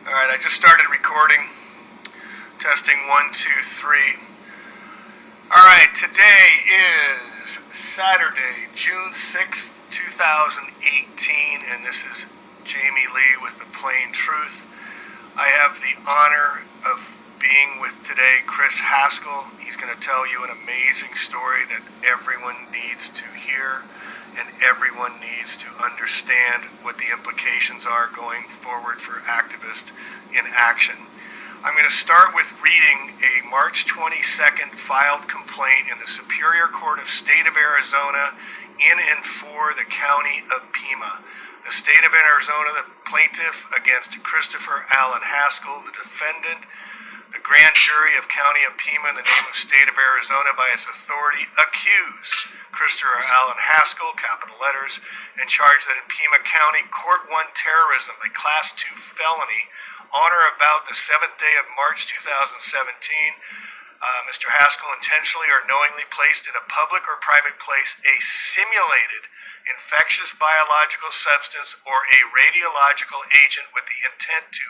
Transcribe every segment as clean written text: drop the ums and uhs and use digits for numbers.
Alright, I just started recording. Testing 1, 2, 3. Alright, today is Saturday, June 6th, 2018, and this is Jamie Lee with The Plain Truth. I have the honor of being with today Chris Haskell. He's going to tell you an amazing story that everyone needs to hear and everyone needs to understand what the implications are going forward for activists in action. I'm going to start with reading a March 22nd filed complaint in the Superior Court of State of Arizona in and for the County of Pima. The State of Arizona, the plaintiff against Christopher Allen Haskell, the defendant, the grand jury of County of Pima in the name of State of Arizona by its authority accused Christopher Allen Haskell, capital letters, and charged that in Pima County, Court 1 terrorism, a Class 2 felony, on or about the 7th day of March 2017, Mr. Haskell intentionally or knowingly placed in a public or private place a simulated infectious biological substance or a radiological agent with the intent to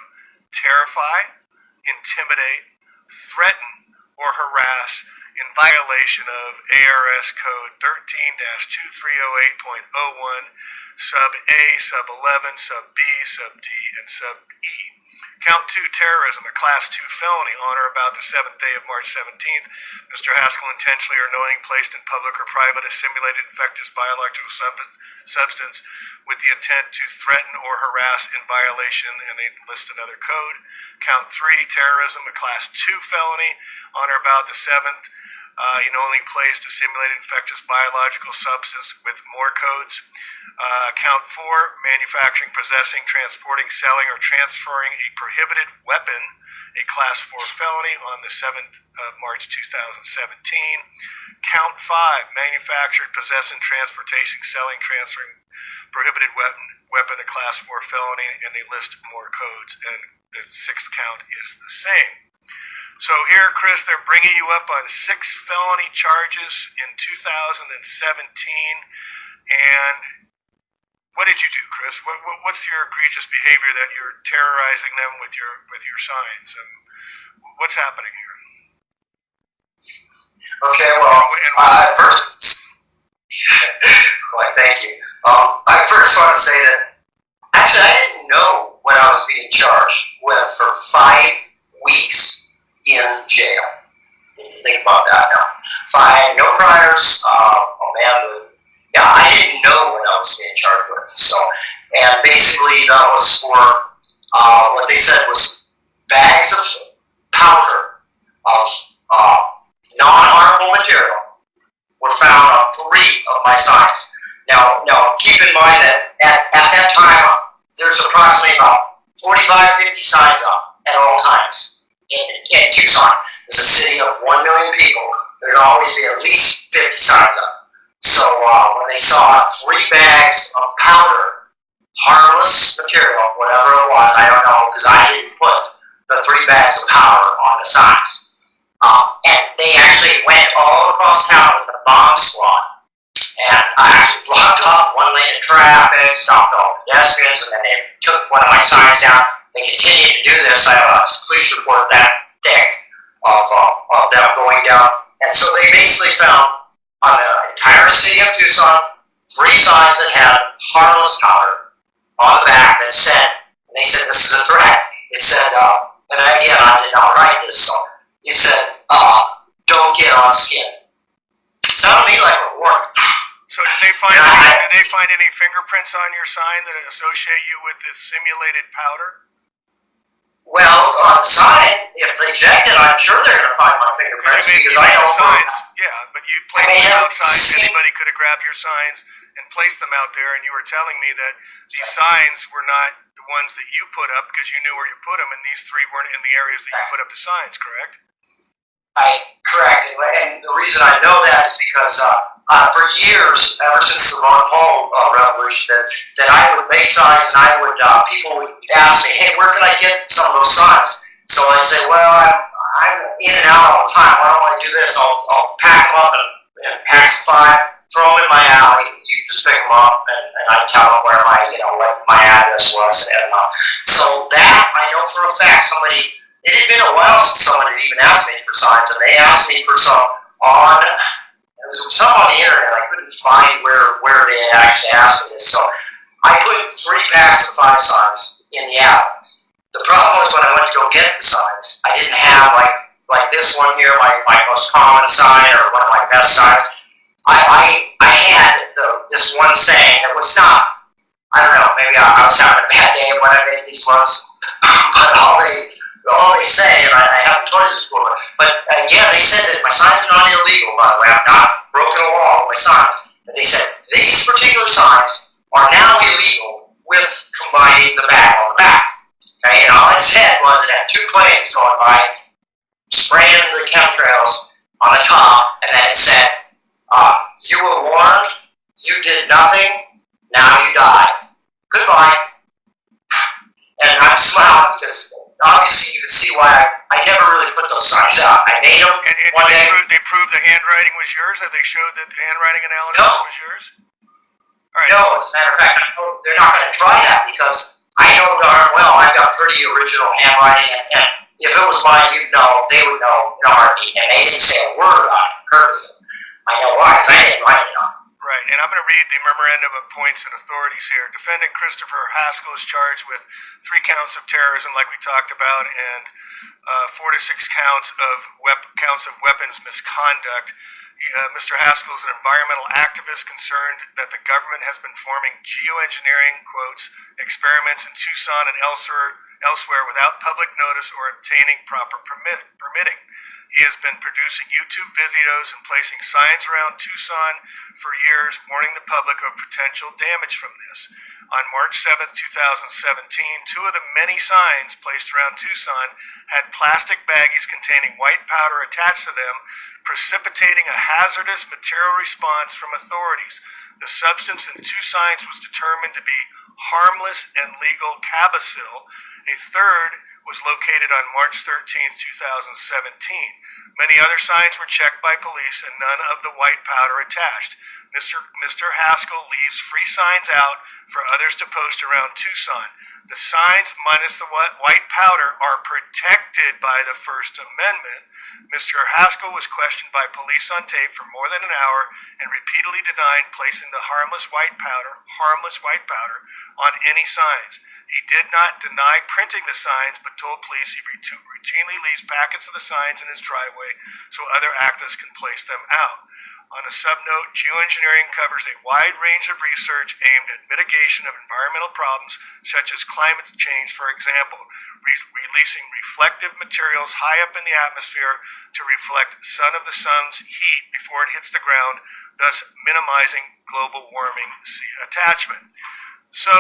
terrify, intimidate, threaten, or harass in violation of ARS Code 13-2308.01, Sub A, Sub 11, Sub B, Sub D, and Sub E. Count 2, terrorism, a Class 2 felony on or about the 7th day of March 17th. Mr. Haskell intentionally or knowingly placed in public or private a simulated infectious biological substance with the intent to threaten or harass in violation, and they list another code. Count 3, terrorism, a Class 2 felony on or about the 7th. He knowingly placed a simulated infectious biological substance with more codes. Count 4, manufacturing, possessing, transporting, selling, or transferring a prohibited weapon, a Class 4 felony on the 7th of March 2017. Count 5, manufactured, possessing, transportation, selling, transferring prohibited weapon, a Class 4 felony, and they list more codes, and the 6th count is the same. So here, Chris, they're bringing you up on 6 felony charges in 2017, and what did you do, Chris? What's your egregious behavior that you're terrorizing them with your signs? And what's happening here? Okay, well, first, well, thank you. I first want to say that actually I didn't know what I was being charged with for 5 weeks in jail. If you think about that now. So I had no priors, I didn't know what I was being charged with. So, and basically that was for, what they said was bags of powder of non-harmful material were found on 3 of my signs. Now keep in mind that at that time, there's approximately about 45-50 signs up at all times. In Tucson, it's a city of 1 million people. There'd always be at least 50 signs up. So when they saw 3 bags of powder, harmless material, whatever it was, I don't know, because I didn't put the 3 bags of powder on the signs. And they actually went all across town with a bomb squad. And I actually blocked off 1 lane of traffic, stopped all pedestrians, and then they took one of my signs down. They continued to do this. I have a police report that day of them going down. And so they basically found on the entire city of Tucson 3 signs that had harmless powder on the back that said, and they said this is a threat. It said, and again, I did not write this, so it said, don't get on skin. It sounded to me like a warning. So did they find any fingerprints on your sign that associate you with this simulated powder? Well, on the sign, if they checked it, I'm sure they're going to find my fingerprints because I know signs. Yeah, but you placed them outside. Anybody could have grabbed your signs and placed them out there, and you were telling me that these signs were not the ones that you put up because you knew where you put them, and these 3 weren't in the areas that you put up the signs, correct? Correct. And the reason I know that is because for years, ever since the Ron Paul revolution, that I would make signs, and I would people would ask me, hey, where can I get some of those signs? So I'd say, well, I'm in and out all the time. Why don't I do this? I'll pack them up in packs of 5, throw them in my alley. You just pick them up, and I tell them where what my address was. And so that, I know for a fact, it had been a while since someone had even asked me for signs, and they asked me for some on, there was some on the internet. I couldn't find where they had actually asked me this. So I put 3 packs of 5 signs in the app. The problem was when I went to go get the signs, I didn't have like this one here, my most common sign, or one of my best signs. I had this one saying that was not, I don't know, maybe I was having a bad day when I made these ones, but all they say, and I haven't told you this before, but again, they said that my signs are not illegal, by the way. I've not broken a law with my signs, but they said these particular signs are now illegal with combining the bag on the back. Okay, and all it said was it had 2 planes going by, spraying the chemtrails on the top, and then it said, you were warned, you did nothing, now you die. Goodbye. And I'm smiling because obviously you can see why I never really put those signs up. I made them one day. They proved the handwriting was yours? Have they showed that the handwriting analysis was yours? All right. No, as a matter of fact, they're not going to try that because I know darn well I've got pretty original handwriting, and if it was mine, you'd know, they would know in a heartbeat, and they didn't say a word on it purposely. I know why, because I didn't write it on. Right, and I'm going to read the memorandum of points and authorities here. Defendant Christopher Haskell is charged with 3 counts of terrorism, like we talked about, and 4 to 6 counts of weapons misconduct. Mr. Haskell is an environmental activist concerned that the government has been performing geoengineering, quotes, experiments in Tucson and elsewhere without public notice or obtaining proper permitting. He has been producing YouTube videos and placing signs around Tucson for years, warning the public of potential damage from this. On March 7, 2017, 2 of the many signs placed around Tucson had plastic baggies containing white powder attached to them, precipitating a hazardous material response from authorities. The substance in 2 signs was determined to be harmless and legal Cabacil. A third was located on March 13, 2017. Many other signs were checked by police and none of the white powder attached. Mr. Haskell leaves free signs out for others to post around Tucson. The signs minus the white powder are protected by the First Amendment. Mr. Haskell was questioned by police on tape for more than an hour and repeatedly denied placing the harmless white powder on any signs. He did not deny printing the signs, but told police he routinely leaves packets of the signs in his driveway so other activists can place them out. On a subnote, geoengineering covers a wide range of research aimed at mitigation of environmental problems such as climate change, for example, releasing reflective materials high up in the atmosphere to reflect some of the sun's heat before it hits the ground, thus minimizing global warming attachment. So,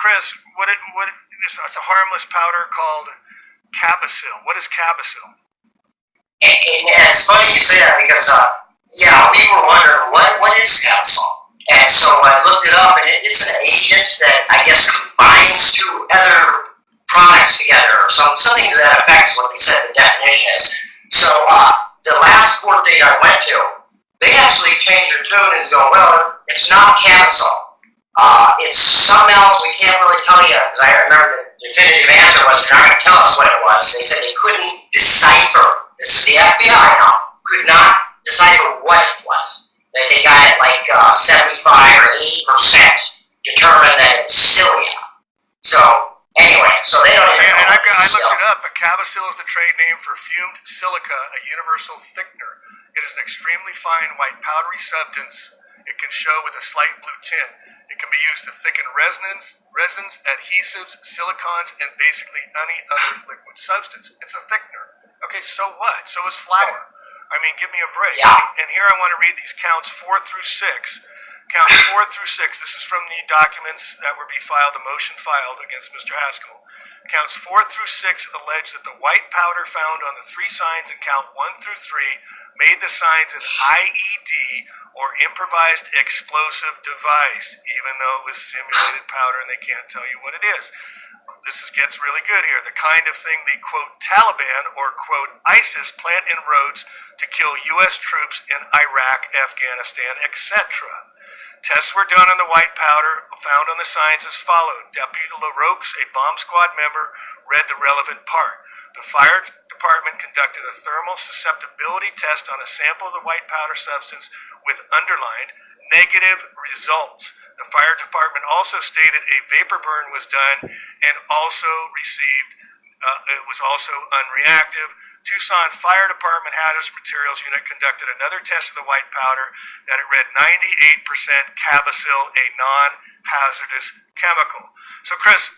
Chris, it's a harmless powder called Cabacil. What is Cabacil? And it's funny you say that because, we were wondering what is Cabacil. And so I looked it up, and it's an agent that I guess combines 2 other products together, or something to that effect is what they said the definition is. So the last court date I went to, they actually changed their tune and go, well, it's not Cabacil. It's something else we can't really tell you, because I remember the definitive answer was they're not going to tell us what it was. They said they couldn't decipher. This is the FBI now. Could not decipher what it was. They got it like 75 or 80% determined that it was cilia. So anyway, so they don't even know. And I looked it up. A Cabacil is the trade name for fumed silica, a universal thickener. It is an extremely fine white powdery substance. It can show with a slight blue tint. It can be used to thicken resins, adhesives, silicons, and basically any other liquid substance. It's a thickener. Okay, so what? So is flour. I mean, give me a break. Yeah. And here I want to read these counts 4 through 6. Counts 4 through 6. This is from the documents that were filed, the motion filed against Mr. Haskell. Counts 4 through 6 allege that the white powder found on the 3 signs in count 1 through 3 made the signs an IED, or improvised explosive device, even though it was simulated powder and they can't tell you what it is. Gets really good here. The kind of thing the, quote, Taliban or, quote, ISIS plant in roads to kill U.S. troops in Iraq, Afghanistan, etc. Tests were done on the white powder found on the signs as followed. Deputy LaRoux, a bomb squad member, read the relevant part. The fire department conducted a thermal susceptibility test on a sample of the white powder substance with underlined negative results. The fire department also stated a vapor burn was done and also received, it was also unreactive. Tucson Fire Department Hazardous Materials Unit conducted another test of the white powder that it read 98% Cabacil, a non-hazardous chemical. So Chris,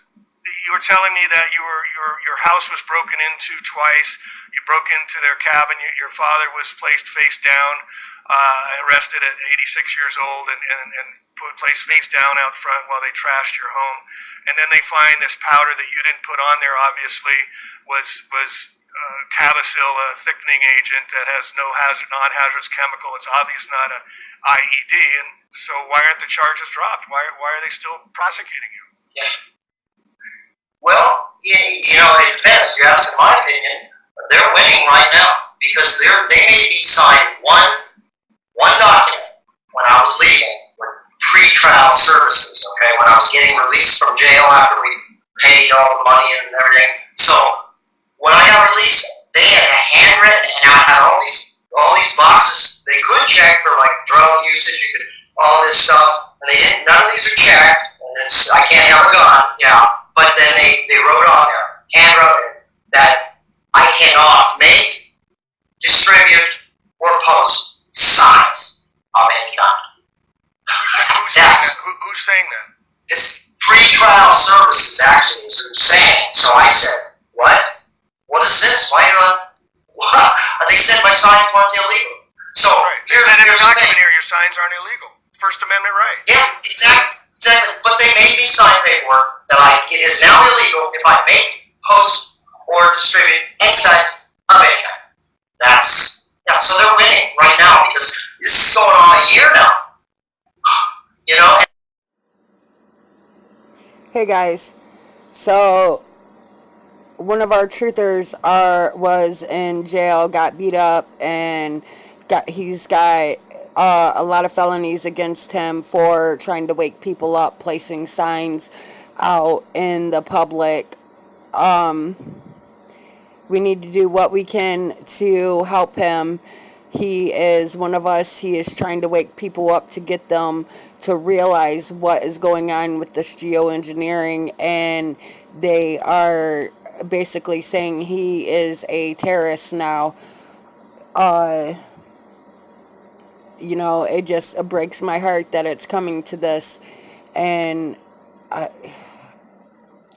you were telling me that your house was broken into twice. You broke into their cabin. Your father was placed face down, arrested at 86 years old, and placed face down out front while they trashed your home. And then they find this powder that you didn't put on there. Obviously, was Cabacil, a thickening agent that has no non-hazardous chemical. It's obvious not an IED. And so, why aren't the charges dropped? Why are they still prosecuting you? Yeah. Well, it depends. You're asking my opinion. They're winning right now because they made me sign one document when I was leaving with pre-trial services. Okay, when I was getting released from jail after we paid all the money and everything. So when I got released, they had a handwritten, and I had all these boxes they could check for like drug usage, all this stuff, and they didn't. None of these are checked, and I can't have a gun. Yeah. But then they wrote on there, handwrote, that I cannot make, distribute, or post signs of any kind. Who's saying that? This pre-trial services actually is who's saying. So I said, what? What is this? Why what? They said my signs weren't illegal. So right. Here's in the document here, your signs aren't illegal. First Amendment right. Yeah, exactly. But they made me sign paperwork that it is now illegal if I make, post, or distribute any signs of any kind. So they're winning right now because this is going on a year now. Hey guys, so one of our truthers was in jail, got beat up, and he's got a lot of felonies against him for trying to wake people up, placing signs out in the public. We need to do what we can to help him. He is one of us. He is trying to wake people up to get them to realize what is going on with this geoengineering, and they are basically saying he is a terrorist now. It just breaks my heart that it's coming to this, and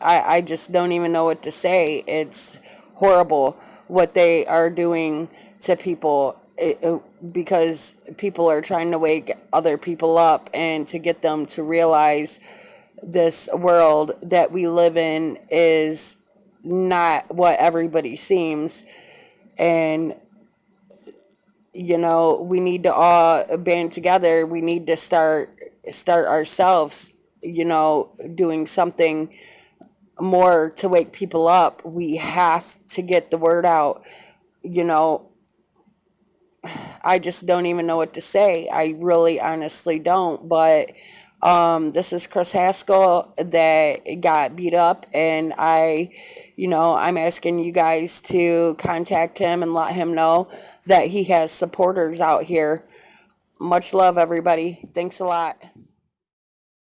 I just don't even know what to say. It's horrible what they are doing to people, because people are trying to wake other people up and to get them to realize this world that we live in is not what everybody seems. And we need to all band together. We need to start ourselves, doing something more to wake people up. We have to get the word out. I just don't even know what to say. I really honestly don't. But this is Chris Haskell that got beat up, and I'm asking you guys to contact him and let him know that he has supporters out here. Much love, everybody. Thanks a lot.